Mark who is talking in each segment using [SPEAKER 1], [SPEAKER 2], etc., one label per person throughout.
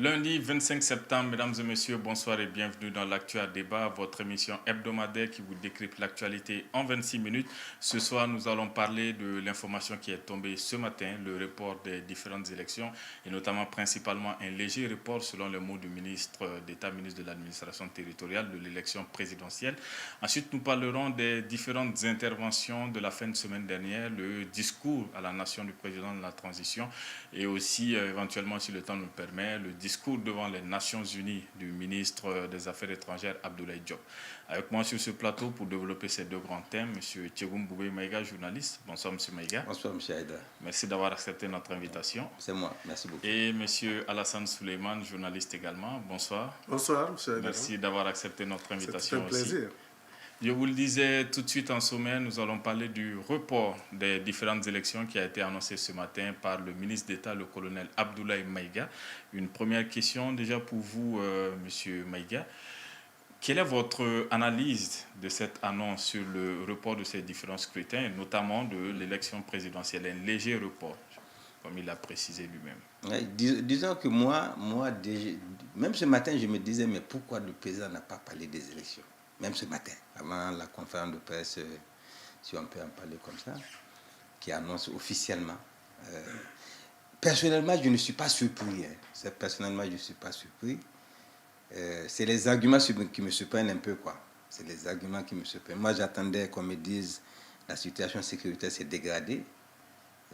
[SPEAKER 1] Lundi 25 septembre, mesdames et messieurs, bonsoir et bienvenue dans l'Actu à débat, votre émission hebdomadaire qui vous décrypte l'actualité en 26 minutes. Ce soir, nous allons parler de l'information qui est tombée ce matin, le report des différentes élections et notamment principalement un léger report selon les mots du ministre d'État, ministre de l'administration territoriale de l'élection présidentielle. Ensuite, nous parlerons des différentes interventions de la fin de semaine dernière, le discours à la nation du président de la transition et aussi éventuellement, si le temps nous le permet, le discours devant les Nations Unies du ministre des Affaires étrangères Abdoulaye Diop. Avec moi sur ce plateau pour développer ces deux grands thèmes, M. Tchegoum Boubé Maïga, journaliste. Bonsoir M. Maïga.
[SPEAKER 2] Bonsoir M. Aïda.
[SPEAKER 1] Merci d'avoir accepté notre invitation.
[SPEAKER 2] C'est moi, merci beaucoup.
[SPEAKER 1] Et M. Alassane Souleyman, journaliste également. Bonsoir.
[SPEAKER 3] Bonsoir M. Aïda.
[SPEAKER 1] Merci d'avoir accepté notre invitation
[SPEAKER 3] aussi. C'est un plaisir.
[SPEAKER 1] Je vous le disais tout de suite en sommaire, nous allons parler du report des différentes élections qui a été annoncé ce matin par le ministre d'État, le colonel Abdoulaye Maïga. Une première question déjà pour vous, Monsieur Maïga. Quelle est votre analyse de cette annonce sur le report de ces différents scrutins, notamment de l'élection présidentielle, un léger report, comme il l'a précisé lui-même?
[SPEAKER 2] Disons que moi, même ce matin, je me disais, mais pourquoi le président n'a pas parlé des élections? Même ce matin, avant la conférence de presse, si on peut en parler comme ça, qui annonce officiellement. Personnellement, je ne suis pas surpris. Personnellement, je ne suis pas surpris. C'est les arguments qui me surprennent un peu, quoi. C'est les arguments qui me surprennent. Moi, j'attendais qu'on me dise la situation sécuritaire s'est dégradée.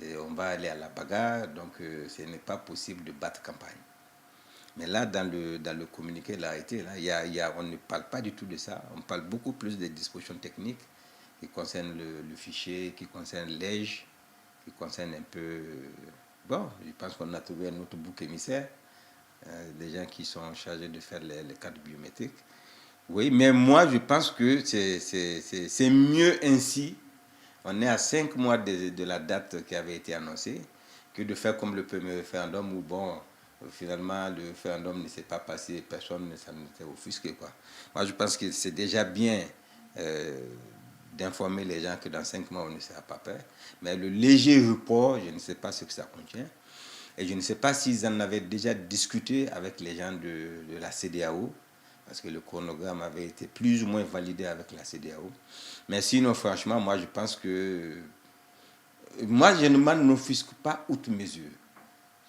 [SPEAKER 2] Et on va aller à la bagarre, donc ce n'est pas possible de battre campagne. Mais là, dans le communiqué de l'arrêté, on ne parle pas du tout de ça. On parle beaucoup plus des dispositions techniques qui concernent le fichier, qui concernent l'EJ, qui concernent un peu... Bon, je pense qu'on a trouvé un autre bouc émissaire, des gens qui sont chargés de faire les cartes biométriques. Oui, mais moi, je pense que c'est mieux ainsi. On est à 5 mois de la date qui avait été annoncée, que de faire comme le premier référendum où, bon... Finalement, le référendum ne s'est pas passé, personne ne s'en était offusqué, quoi. Moi, je pense que c'est déjà bien d'informer les gens que dans 5 mois, on ne sera pas prêt. Mais le léger report, je ne sais pas ce que ça contient. Et je ne sais pas s'ils en avaient déjà discuté avec les gens de la CEDEAO, parce que le chronogramme avait été plus ou moins validé avec la CEDEAO. Mais sinon, franchement, moi, je pense que... Moi, je ne m'en offusque pas outre mesure.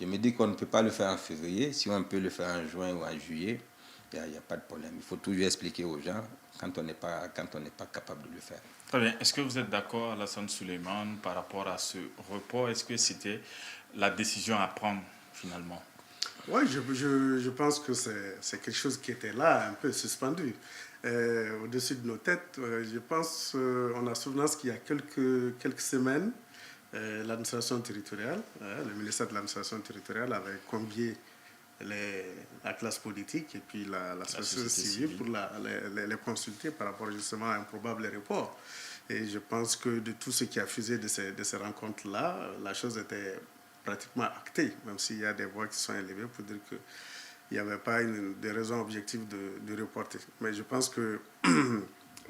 [SPEAKER 2] Je me dis qu'on ne peut pas le faire en février. Si on peut le faire en juin ou en juillet, il n'y a pas de problème. Il faut toujours expliquer aux gens quand on n'est pas capable de le faire.
[SPEAKER 1] Très bien. Est-ce que vous êtes d'accord, Alassane Souleyman, par rapport à ce report? Est-ce que c'était la décision à prendre finalement?
[SPEAKER 3] Oui, je pense que c'est quelque chose qui était là, un peu suspendu. Au-dessus de nos têtes, je pense, on a souvenance qu'il y a quelques semaines, l'administration territoriale, le ministère de l'administration territoriale avait convié la classe politique et puis la société civile pour les consulter par rapport justement à un probable report. Et je pense que de tout ce qui a fusé de ces rencontres-là, la chose était pratiquement actée, même s'il y a des voix qui sont élevées pour dire qu'il n'y avait pas de raison objective de reporter. Mais je pense que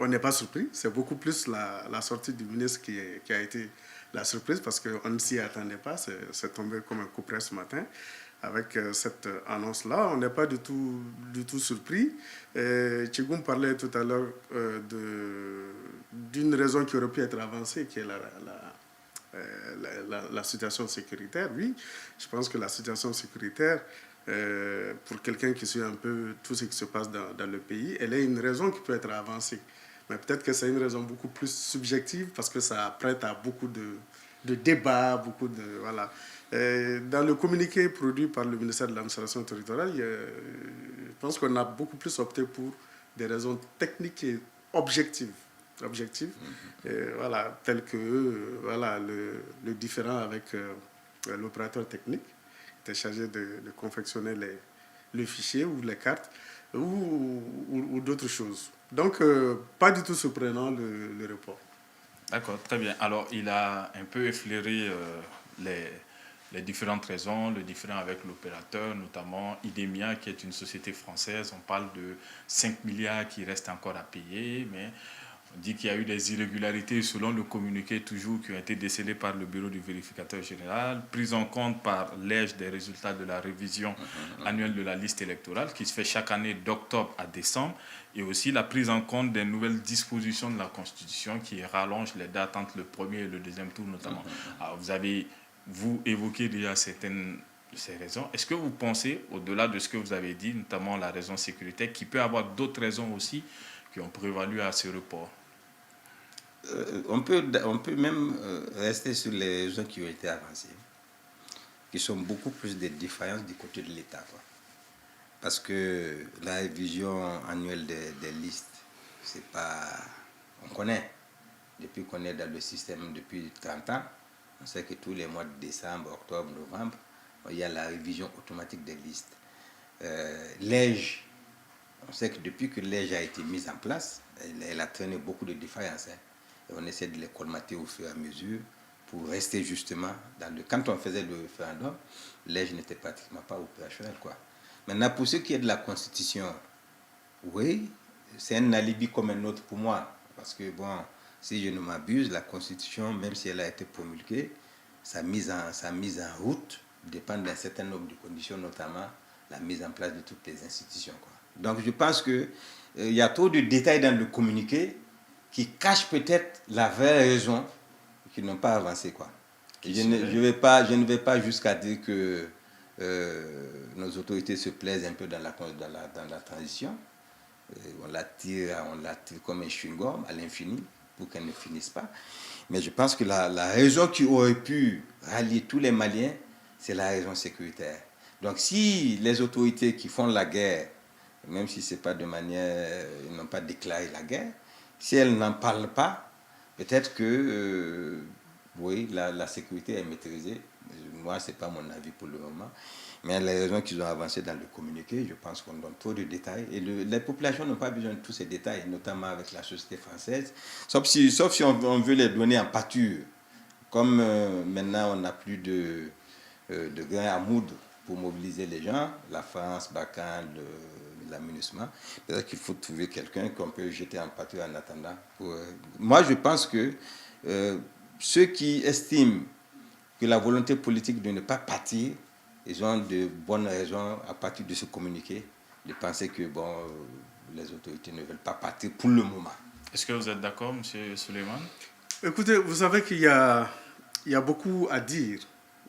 [SPEAKER 3] on n'est pas surpris. C'est beaucoup plus la sortie du ministre qui a été la surprise parce qu'on ne s'y attendait pas. C'est tombé comme un coup près ce matin. Avec cette annonce-là, on n'est pas du tout surpris. Tchegoum parlait tout à l'heure d'une raison qui aurait pu être avancée, qui est la situation sécuritaire. Oui, je pense que la situation sécuritaire, pour quelqu'un qui suit un peu tout ce qui se passe dans le pays, elle est une raison qui peut être avancée. Mais peut-être que c'est une raison beaucoup plus subjective parce que ça prête à beaucoup de débats, beaucoup de... Voilà. Dans le communiqué produit par le ministère de l'administration territoriale, je pense qu'on a beaucoup plus opté pour des raisons techniques et objectives. Voilà, telles que voilà, le différend avec l'opérateur technique qui était chargé de confectionner le fichier ou les cartes ou d'autres choses. Donc, pas du tout surprenant le report.
[SPEAKER 1] D'accord, très bien. Alors, il a un peu effleuré les différentes raisons, le différend avec l'opérateur, notamment Idemia, qui est une société française. On parle de 5 milliards qui restent encore à payer, mais On dit qu'il y a eu des irrégularités selon le communiqué toujours qui ont été décelées par le bureau du vérificateur général, prise en compte par l'EJ des résultats de la révision annuelle de la liste électorale qui se fait chaque année d'octobre à décembre, et aussi la prise en compte des nouvelles dispositions de la Constitution qui rallongent les dates entre le premier et le deuxième tour notamment. Alors, vous évoquez déjà certaines de ces raisons. Est-ce que vous pensez, au-delà de ce que vous avez dit, notamment la raison sécuritaire, qu'il peut y avoir d'autres raisons aussi qui ont prévalu à ce report?
[SPEAKER 2] On peut même rester sur les raisons qui ont été avancées, qui sont beaucoup plus des défaillances du côté de l'État, quoi. Parce que la révision annuelle des listes, c'est pas... On connaît, depuis qu'on est dans le système depuis 30 ans, on sait que tous les mois de décembre, octobre, novembre, il y a la révision automatique des listes. L'EJ, on sait que depuis que l'EJ a été mise en place, elle a traîné beaucoup de défaillances. Et on essaie de les colmater au fur et à mesure pour rester justement dans le... Quand on faisait le référendum, l'EJ n'était pratiquement pas opérationnel, quoi. Maintenant, pour ce qui est de la Constitution, oui, c'est un alibi comme un autre pour moi. Parce que, bon, si je ne m'abuse, la Constitution, même si elle a été promulguée, sa mise en route dépend d'un certain nombre de conditions, notamment la mise en place de toutes les institutions, quoi. Donc, je pense qu'il y a trop de détails dans le communiqué qui cachent peut-être la vraie raison qu'ils n'ont pas avancé, quoi. Je ne vais pas jusqu'à dire que nos autorités se plaisent un peu dans la transition. On la tire comme un chewing-gum à l'infini pour qu'elle ne finisse pas. Mais je pense que la raison qui aurait pu rallier tous les Maliens, c'est la raison sécuritaire. Donc si les autorités qui font la guerre, même si ce n'est pas de manière, ils n'ont pas déclaré la guerre, si elles n'en parlent pas, peut-être que oui, la sécurité est maîtrisée. Moi, ce n'est pas mon avis pour le moment. Mais les raisons qu'ils ont avancées dans le communiqué, je pense qu'on donne trop de détails. Et les populations n'ont pas besoin de tous ces détails, notamment avec la société française. Sauf si on veut les donner en pâture. Comme maintenant, on n'a plus de grains à moudre pour mobiliser les gens, la France, Barkhane, l'aménagement, peut-être qu'il faut trouver quelqu'un qu'on peut jeter en pâture en attendant. Moi, je pense que ceux qui estiment que la volonté politique de ne pas partir, ils ont de bonnes raisons à partir de ce communiqué de penser que les autorités ne veulent pas partir pour le moment.
[SPEAKER 1] Est-ce que vous êtes d'accord, M. Suleiman?
[SPEAKER 3] Écoutez, vous savez qu'il y a beaucoup à dire,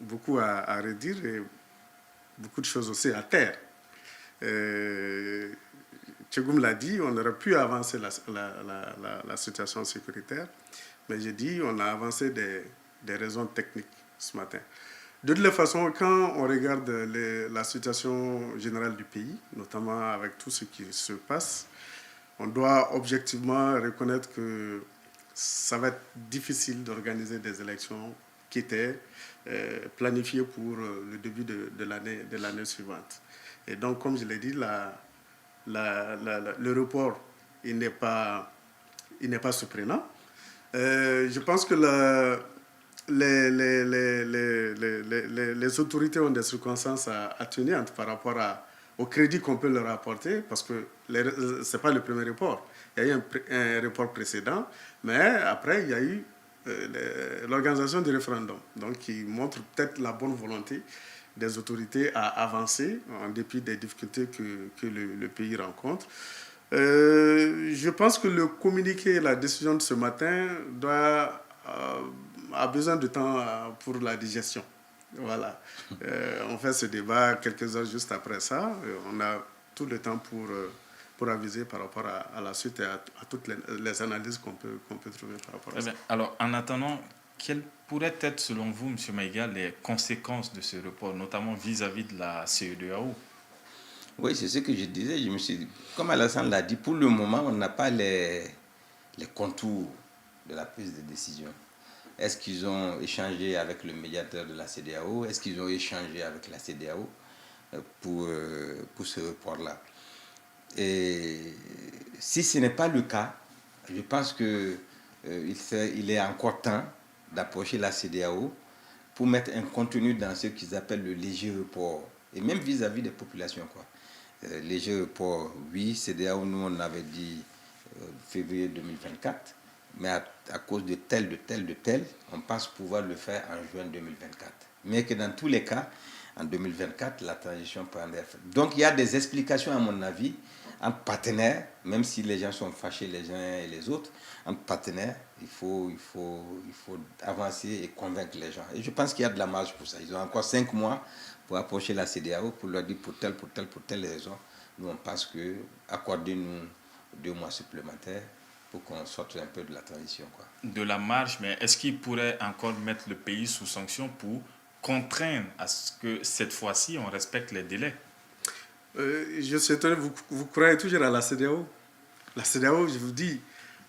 [SPEAKER 3] beaucoup à redire et beaucoup de choses aussi à taire. Tchegoum l'a dit, on aurait pu avancer la situation sécuritaire, mais j'ai dit on a avancé des raisons techniques ce matin. De toute façon, quand on regarde la situation générale du pays, notamment avec tout ce qui se passe, on doit objectivement reconnaître que ça va être difficile d'organiser des élections qui étaient planifiées pour le début de l'année suivante. Et donc, comme je l'ai dit, le report, il n'est pas surprenant. Je pense que les autorités ont des circonstances à tenir par rapport au crédit qu'on peut leur apporter, parce que ce n'est pas le premier report. Il y a eu un report précédent, mais après, il y a eu l'organisation du référendum, donc qui montre peut-être la bonne volonté des autorités à avancer en dépit des difficultés que le pays rencontre. Je pense que le communiqué, la décision de ce matin a besoin de temps pour la digestion. Voilà. On fait ce débat quelques heures juste après ça. On a tout le temps pour aviser par rapport à la suite et à toutes les analyses qu'on peut trouver par rapport à ça.
[SPEAKER 1] Alors, en attendant, quelles pourraient être, selon vous, M. Maïga, les conséquences de ce report, notamment vis-à-vis de la CEDEAO?
[SPEAKER 2] Oui, c'est ce que je disais. Je me suis dit, comme Alassane l'a dit, pour le moment, on n'a pas les contours de la prise de décision. Est-ce qu'ils ont échangé avec le médiateur de la CEDEAO? Est-ce qu'ils ont échangé avec la CEDEAO pour ce report-là? Et si ce n'est pas le cas, je pense qu'il est encore temps d'approcher la CEDEAO pour mettre un contenu dans ce qu'ils appellent le léger report, et même vis-à-vis des populations, quoi. Léger report, oui, CEDEAO, nous on avait dit février 2024, mais à cause de tel, on pense pouvoir le faire en juin 2024. Mais que dans tous les cas, en 2024, la transition prendrait fin. Donc il y a des explications, à mon avis, entre partenaires, même si les gens sont fâchés les uns et les autres, entre partenaires, il faut avancer et convaincre les gens. Et je pense qu'il y a de la marge pour ça. Ils ont encore 5 mois pour approcher la CEDEAO, pour leur dire pour telle raison. Nous, on pense que accordez-nous 2 mois supplémentaires pour qu'on sorte un peu de la transition, quoi.
[SPEAKER 1] De la marge, mais est-ce qu'il pourrait encore mettre le pays sous sanction pour contraindre à ce que cette fois-ci, on respecte les délais?
[SPEAKER 3] Je suis étonné, vous croyez toujours à la CEDEAO? La CEDEAO, je vous dis,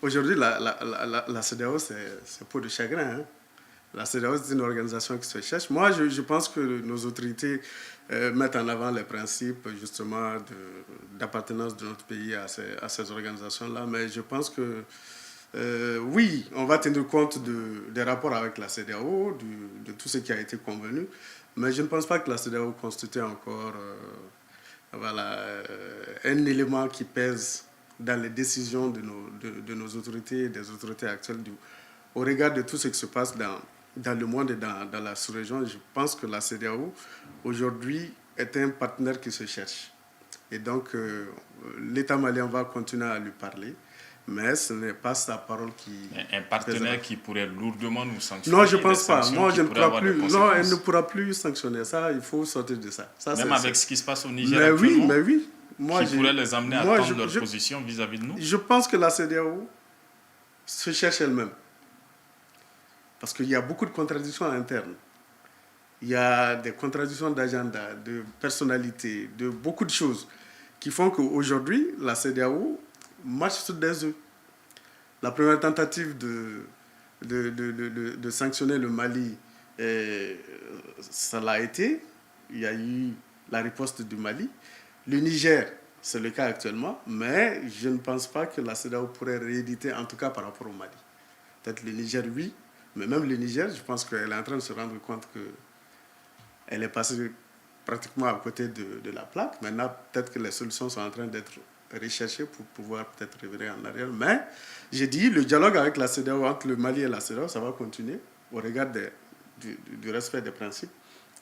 [SPEAKER 3] aujourd'hui, la CEDEAO, c'est peau de chagrin. Hein. La CEDEAO, c'est une organisation qui se cherche. Moi, je pense que nos autorités mettent en avant les principes, justement, d'appartenance de notre pays à ces organisations-là. Mais je pense que, oui, on va tenir compte des rapports avec la CEDEAO, de tout ce qui a été convenu. Mais je ne pense pas que la CEDEAO constitue encore un élément qui pèse dans les décisions de nos autorités et des autorités actuelles au regard de tout ce qui se passe dans le monde et dans la sous-région. Je pense que la CEDEAO, aujourd'hui, est un partenaire qui se cherche. Et donc, l'État malien va continuer à lui parler, mais ce n'est pas sa parole qui...
[SPEAKER 1] Un partenaire qui pourrait lourdement nous sanctionner?
[SPEAKER 3] Non, je ne pense pas. Moi, je ne crois plus. Non, elle ne pourra plus sanctionner ça. Il faut sortir de ça.
[SPEAKER 1] Même avec ce qui se passe au Niger actuellement?
[SPEAKER 3] Mais oui. Moi,
[SPEAKER 1] qui pourrait les amener à prendre leur position vis-à-vis de nous?
[SPEAKER 3] Je pense que la CEDEAO se cherche elle-même. Parce qu'il y a beaucoup de contradictions internes. Il y a des contradictions d'agenda, de personnalité, de beaucoup de choses qui font qu'aujourd'hui, la CEDEAO marche sur des œufs. La première tentative de sanctionner le Mali, ça l'a été. Il y a eu la riposte du Mali. Le Niger, c'est le cas actuellement, mais je ne pense pas que la CEDEAO pourrait rééditer, en tout cas par rapport au Mali. Peut-être le Niger, oui, mais même le Niger, je pense qu'elle est en train de se rendre compte qu'elle est passée pratiquement à côté de la plaque. Maintenant, peut-être que les solutions sont en train d'être recherchées pour pouvoir peut-être revenir en arrière. Mais, j'ai dit, le dialogue avec la CEDEAO, entre le Mali et la CEDEAO, ça va continuer au regard du respect des principes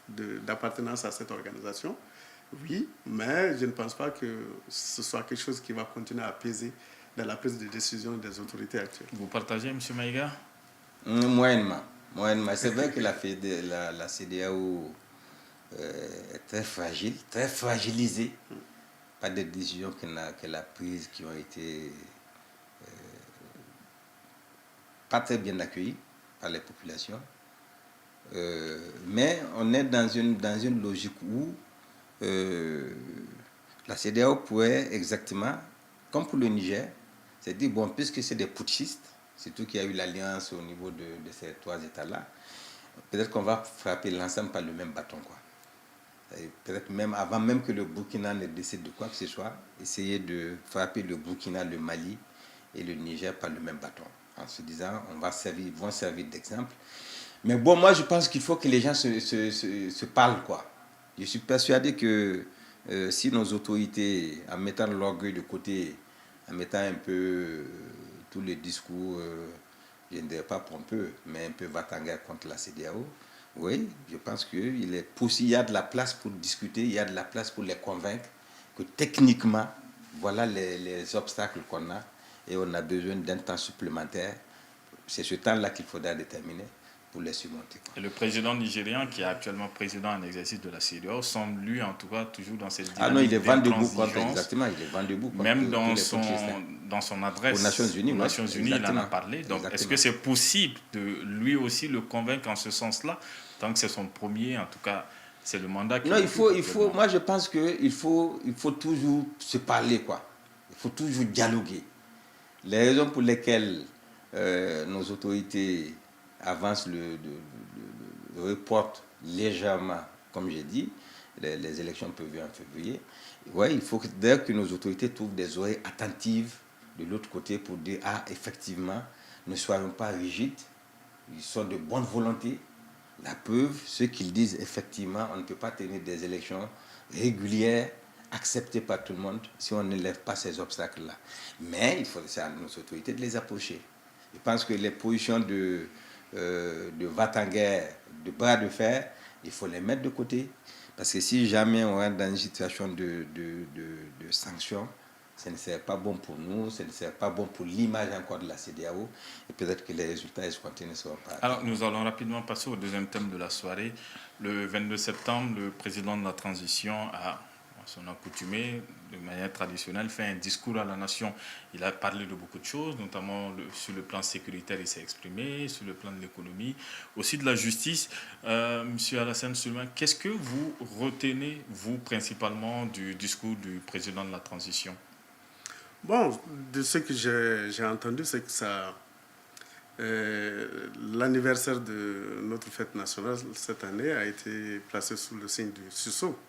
[SPEAKER 3] d'appartenance à cette organisation. Oui, mais je ne pense pas que ce soit quelque chose qui va continuer à peser dans la prise de décision des autorités actuelles.
[SPEAKER 1] Vous partagez, M. Maïga?
[SPEAKER 2] Moyennement. C'est vrai que la CEDEAO est très fragile, très fragilisée par des décisions qu'elle a prises qui ont été pas très bien accueillies par les populations. Mais on est dans une logique où la CEDEAO pourrait exactement, comme pour le Niger, c'est dire, bon, puisque c'est des putschistes, surtout qu'il y a eu l'alliance au niveau de ces 3 États-là, peut-être qu'on va frapper l'ensemble par le même bâton, quoi. Peut-être même avant même que le Burkina ne décide de quoi que ce soit, essayer de frapper le Burkina, le Mali et le Niger par le même bâton, en se disant, ils vont servir d'exemple. Mais bon, moi, je pense qu'il faut que les gens se parlent, quoi. Je suis persuadé que si nos autorités, en mettant l'orgueil de côté, en mettant un peu tous les discours, je ne dirais pas pompeux, mais un peu va-t-en-guerre contre la CEDEAO, oui, je pense qu'il est possible, il y a de la place pour discuter, il y a de la place pour les convaincre que techniquement, voilà les obstacles qu'on a et on a besoin d'un temps supplémentaire. C'est ce temps-là qu'il faudra déterminer pour les surmonter.
[SPEAKER 1] Et le président nigérien, qui est actuellement président en exercice de la CEDEAO, semble lui, en tout cas, toujours dans cette dynamique.
[SPEAKER 2] Ah non, il est vent debout contre, exactement, il est vent debout contre.
[SPEAKER 1] Même dans son adresse aux Nations Unies, il en a parlé. Donc, est-ce que c'est possible de lui aussi le convaincre en ce sens-là, tant que c'est son premier, en tout cas, c'est le mandat qu'il
[SPEAKER 2] a. Non, moi je pense qu'il faut toujours se parler, quoi. Il faut toujours dialoguer. Les raisons pour lesquelles nos autorités avance reporte légèrement, comme j'ai dit, les élections prévues en février. Ouais, il faut d'ailleurs que nos autorités trouvent des oreilles attentives de l'autre côté pour dire, ah, effectivement, ne soyons pas rigides, ils sont de bonne volonté. La preuve, ceux qu'ils disent, effectivement, on ne peut pas tenir des élections régulières, acceptées par tout le monde, si on ne lève pas ces obstacles-là. Mais il faut à nos autorités de les approcher. Je pense que les positions de va-t-en-guerre, de bras de fer, il faut les mettre de côté. Parce que si jamais on est dans une situation de sanction, ce ne serait pas bon pour nous, ce ne serait pas bon pour l'image encore de la CEDEAO, et peut-être que les résultats escomptés ne seront pas.
[SPEAKER 1] Alors, nous allons rapidement passer au deuxième thème de la soirée. Le 22 septembre, le président de la transition a, à son accoutumé, de manière traditionnelle, fait un discours à la nation. Il a parlé de beaucoup de choses, notamment sur le plan sécuritaire, il s'est exprimé, sur le plan de l'économie, aussi de la justice. Monsieur Alassane Souleymane, qu'est-ce que vous retenez, vous, principalement, du discours du président de la transition?
[SPEAKER 3] Bon, de ce que j'ai entendu, c'est que l'anniversaire de notre fête nationale cette année a été placé sous le signe du sursaut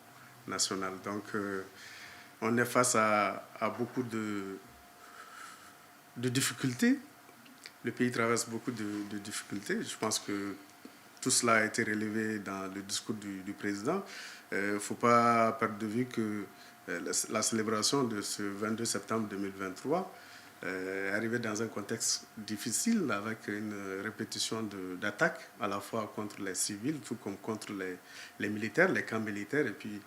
[SPEAKER 3] national. Donc, on est face à beaucoup de difficultés. Le pays traverse beaucoup de difficultés. Je pense que tout cela a été relevé dans le discours du président. Il ne faut pas perdre de vue que la célébration de ce 22 septembre 2023 est arrivée dans un contexte difficile avec une répétition d'attaques à la fois contre les civils tout comme contre les militaires, les camps militaires, et puis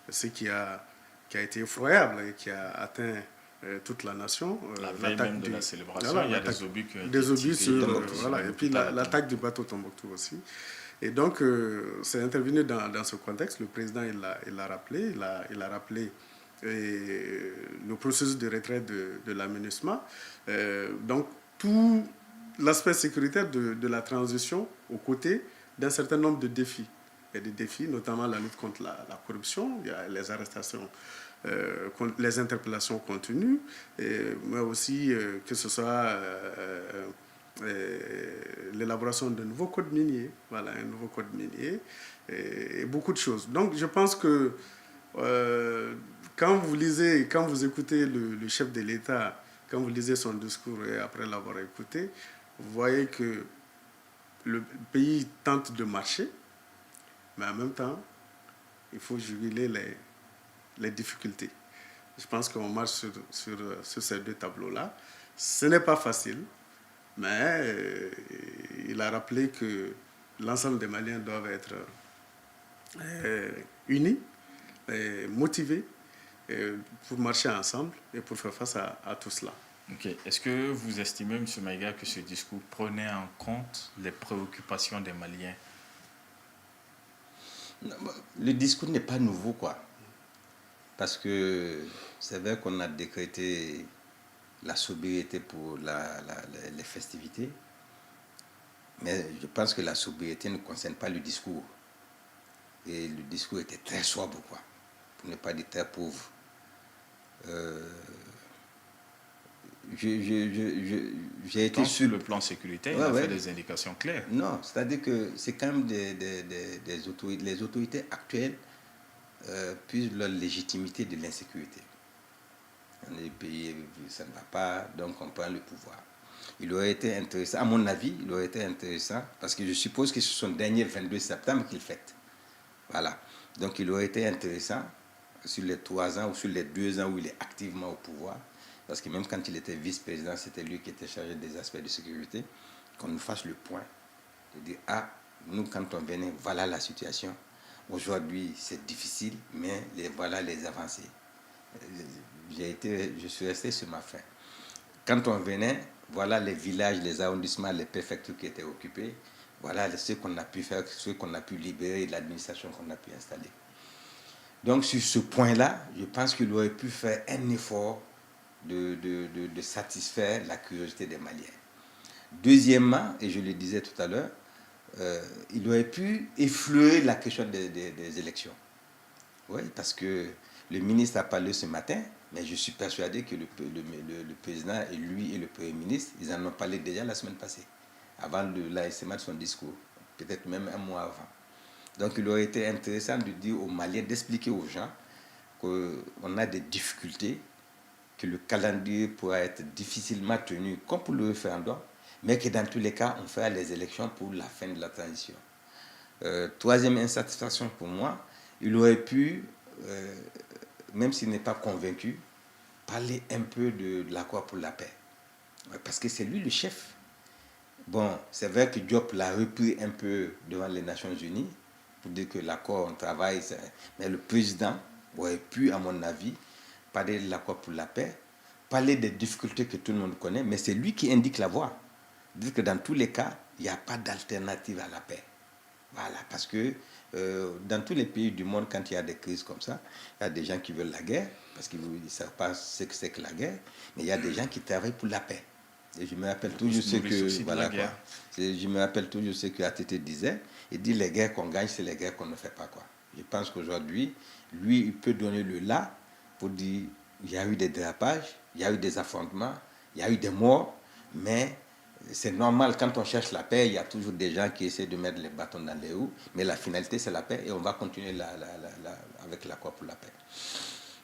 [SPEAKER 3] ce qui a été effroyable et qui a atteint toute la nation.
[SPEAKER 1] La veille même de la célébration,
[SPEAKER 3] voilà,
[SPEAKER 1] il y a des obus qui ont été
[SPEAKER 3] des obus
[SPEAKER 1] tirés,
[SPEAKER 3] voilà, et puis l'attaque du bateau Tombouctou aussi. Et donc, c'est intervenu dans ce contexte. Le président, il l'a rappelé. Il a rappelé le processus de retraite de la MINUSMA. Donc, tout l'aspect sécuritaire de la transition aux côtés d'un certain nombre de défis. Il y a des défis, notamment la lutte contre la corruption, il y a les arrestations, les interpellations continues, mais aussi que ce soit l'élaboration d'un nouveau code minier, voilà, un nouveau code minier, et beaucoup de choses. Donc je pense que quand vous écoutez le chef de l'État, quand vous lisez son discours et après l'avoir écouté, vous voyez que le pays tente de marcher, mais en même temps, il faut juguler les difficultés. Je pense qu'on marche sur ces deux tableaux-là. Ce n'est pas facile, mais il a rappelé que l'ensemble des Maliens doivent être unis, motivés pour marcher ensemble et pour faire face à tout cela.
[SPEAKER 1] Okay. Est-ce que vous estimez, M. Maïga, que ce discours prenait en compte les préoccupations des Maliens?
[SPEAKER 2] Le discours n'est pas nouveau, quoi. Parce que c'est vrai qu'on a décrété la sobriété pour les festivités, mais je pense que la sobriété ne concerne pas le discours. Et le discours était très sobre, quoi, pour ne pas dire très pauvre. J'ai été
[SPEAKER 1] sur le plan sécuritaire, il a fait des indications claires.
[SPEAKER 2] Non, c'est-à-dire que c'est quand même des autorités. Les autorités actuelles puisent leur légitimité de l'insécurité. Dans les pays, ça ne va pas, donc on prend le pouvoir. Il aurait été intéressant, à mon avis, il aurait été intéressant, parce que je suppose que c'est son dernier 22 septembre qu'il fête. Voilà. Donc il aurait été intéressant, sur les 3 ans ou sur les 2 ans où il est activement au pouvoir, parce que même quand il était vice-président, c'était lui qui était chargé des aspects de sécurité, qu'on nous fasse le point, de dire, nous quand on venait, voilà la situation. Aujourd'hui, c'est difficile, mais voilà les avancées. Je suis resté sur ma faim. Quand on venait, voilà les villages, les arrondissements, les préfectures qui étaient occupés. Voilà ce qu'on a pu faire, ce qu'on a pu libérer, l'administration qu'on a pu installer. Donc sur ce point-là, je pense qu'il aurait pu faire un effort de satisfaire la curiosité des Maliens. Deuxièmement, et je le disais tout à l'heure, il aurait pu effleurer la question des élections. Oui, parce que le ministre a parlé ce matin, mais je suis persuadé que le président et lui et le Premier ministre, ils en ont parlé déjà la semaine passée, avant l'ASMA de son discours, peut-être même un mois avant. Donc il aurait été intéressant de dire aux Maliens, d'expliquer aux gens qu'on a des difficultés, que le calendrier pourra être difficilement tenu, comme pour le référendum, mais que dans tous les cas, on fera les élections pour la fin de la transition. Troisième insatisfaction pour moi, il aurait pu, même s'il n'est pas convaincu, parler un peu de l'accord pour la paix. Parce que c'est lui le chef. Bon, c'est vrai que Diop l'a repris un peu devant les Nations Unies pour dire que l'accord, on travaille, mais le président aurait pu, à mon avis, parler de l'accord pour la paix, parler des difficultés que tout le monde connaît, mais c'est lui qui indique la voie. Dire que dans tous les cas, il n'y a pas d'alternative à la paix. Voilà, parce que dans tous les pays du monde, quand il y a des crises comme ça, il y a des gens qui veulent la guerre, parce qu'ils ne savent pas ce que c'est que la guerre, mais il y a des gens qui travaillent pour la paix. Et je me rappelle toujours ce que, voilà quoi, je me rappelle toujours ce que ATT disait. Il dit les guerres qu'on gagne, c'est les guerres qu'on ne fait pas quoi. Je pense qu'aujourd'hui, lui, il peut donner le là pour dire il y a eu des dérapages, il y a eu des affrontements, il y a eu des morts, mais c'est normal, quand on cherche la paix, il y a toujours des gens qui essaient de mettre les bâtons dans les roues, mais la finalité c'est la paix et on va continuer avec l'accord pour la paix.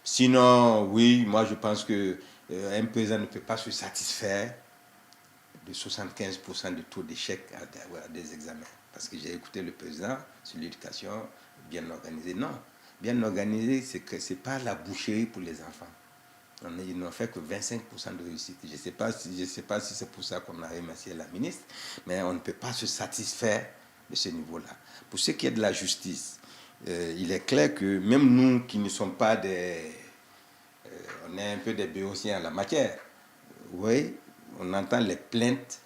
[SPEAKER 2] Sinon, oui, moi je pense que un président ne peut pas se satisfaire de 75% du taux d'échec à des examens. Parce que j'ai écouté le président sur l'éducation bien organisée. Non, bien organisée, c'est que ce n'est pas la boucherie pour les enfants. Ils n'ont fait que 25% de réussite. Je ne sais pas si c'est pour ça qu'on a remercié la ministre, mais on ne peut pas se satisfaire de ce niveau-là. Pour ce qui est de la justice, il est clair que même nous qui ne sommes pas des... on est un peu des béotiens en la matière. Oui, on entend les plaintes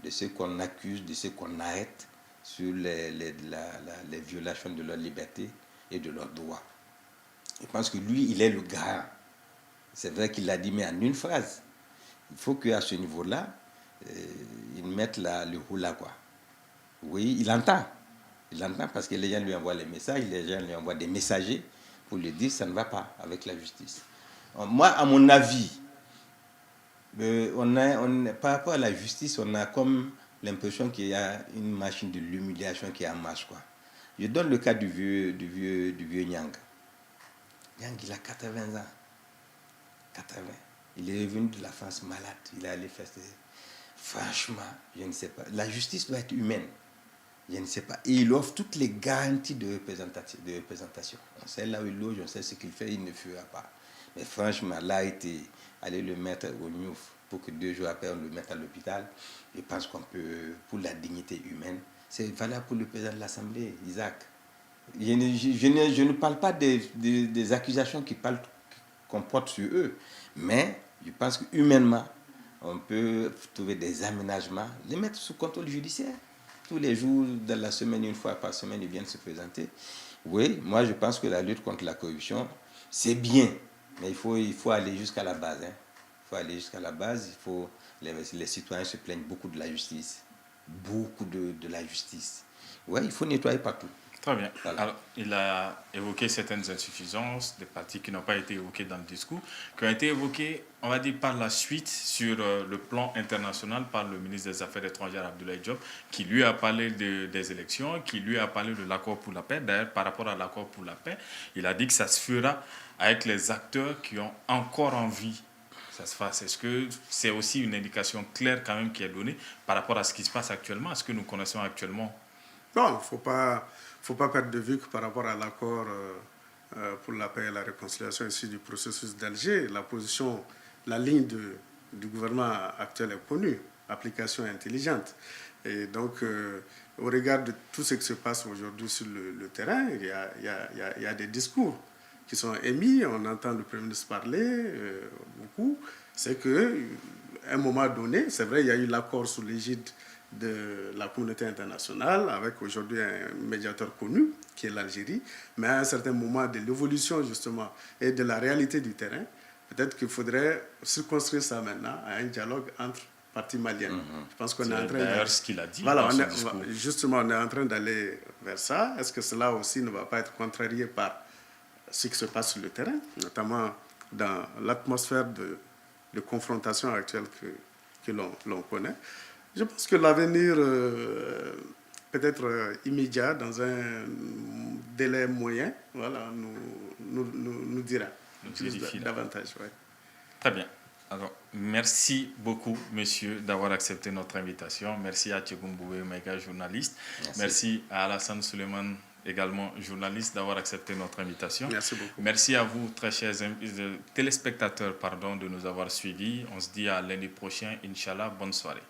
[SPEAKER 2] de ceux qu'on accuse, de ceux qu'on arrête sur les violations de leur liberté et de leurs droits. Je pense que lui, il est le garant. C'est vrai qu'il l'a dit, mais en une phrase. Il faut qu'à ce niveau-là, ils mettent le roula, quoi. Oui, il entend. Il entend parce que les gens lui envoient les messages, les gens lui envoient des messagers pour lui dire ça ne va pas avec la justice. Moi, à mon avis, par rapport à la justice, on a comme l'impression qu'il y a une machine de l'humiliation qui est en marche, quoi. Je donne le cas du vieux Nyang. Nyang, il a 80 ans. 80. Il est revenu de la France malade. Il est allé faire Franchement, je ne sais pas. La justice doit être humaine. Je ne sais pas. Et il offre toutes les garanties de représentation. On sait là où il loge, on sait ce qu'il fait, il ne fuira pas. Mais franchement, là, aller le mettre au Niouf pour que 2 jours après, on le mette à l'hôpital, je pense qu'on peut, pour la dignité humaine, c'est valable pour le président de l'Assemblée, Isaac. Je ne parle pas des accusations qu'on porte sur eux, mais je pense qu'humainement, on peut trouver des aménagements, les mettre sous contrôle judiciaire. Tous les jours de la semaine, une fois par semaine, ils viennent se présenter. Oui, moi je pense que la lutte contre la corruption, c'est bien, mais il faut aller jusqu'à la base. Il faut aller jusqu'à la base. Les citoyens se plaignent beaucoup de la justice. Beaucoup de la justice. Oui, il faut nettoyer partout.
[SPEAKER 1] Très bien. Voilà. Alors, il a évoqué certaines insuffisances, des parties qui n'ont pas été évoquées dans le discours, qui ont été évoquées, on va dire, par la suite sur le plan international par le ministre des Affaires étrangères, Abdoulaye Diop, qui lui a parlé des élections, qui lui a parlé de l'accord pour la paix. D'ailleurs, par rapport à l'accord pour la paix, il a dit que ça se fera avec les acteurs qui ont encore envie que ça se fasse. Est-ce que c'est aussi une indication claire quand même qui est donnée par rapport à ce qui se passe actuellement, à ce que nous connaissons actuellement?
[SPEAKER 3] Non, il ne faut pas perdre de vue que par rapport à l'accord pour la paix et la réconciliation ici du processus d'Alger, la ligne du gouvernement actuel est connue, application intelligente. Et donc, au regard de tout ce qui se passe aujourd'hui sur le terrain, il y a des discours qui sont émis, on entend le Premier ministre parler beaucoup. C'est qu'à un moment donné, c'est vrai, il y a eu l'accord sous l'égide de la communauté internationale, avec aujourd'hui un médiateur connu, qui est l'Algérie, mais à un certain moment de l'évolution justement et de la réalité du terrain, peut-être qu'il faudrait circonscrire ça maintenant à un dialogue entre parties maliennes. Je pense qu'on est en train
[SPEAKER 1] d'ailleurs ce qu'il a dit.
[SPEAKER 3] Voilà, justement, on est en train d'aller vers ça. Est-ce que cela aussi ne va pas être contrarié par ce qui se passe sur le terrain, notamment dans l'atmosphère de confrontation actuelle que l'on connaît? Je pense que l'avenir, peut-être immédiat, dans un délai moyen, voilà, nous dira davantage. Ouais.
[SPEAKER 1] Très bien. Alors, merci beaucoup, monsieur, d'avoir accepté notre invitation. Merci à Tchegoumboubé Mega, journaliste. Merci à Alassane Suleiman, également journaliste, d'avoir accepté notre invitation.
[SPEAKER 3] Merci beaucoup.
[SPEAKER 1] Merci à vous, très chers téléspectateurs, de nous avoir suivis. On se dit à lundi prochain, Inch'Allah. Bonne soirée.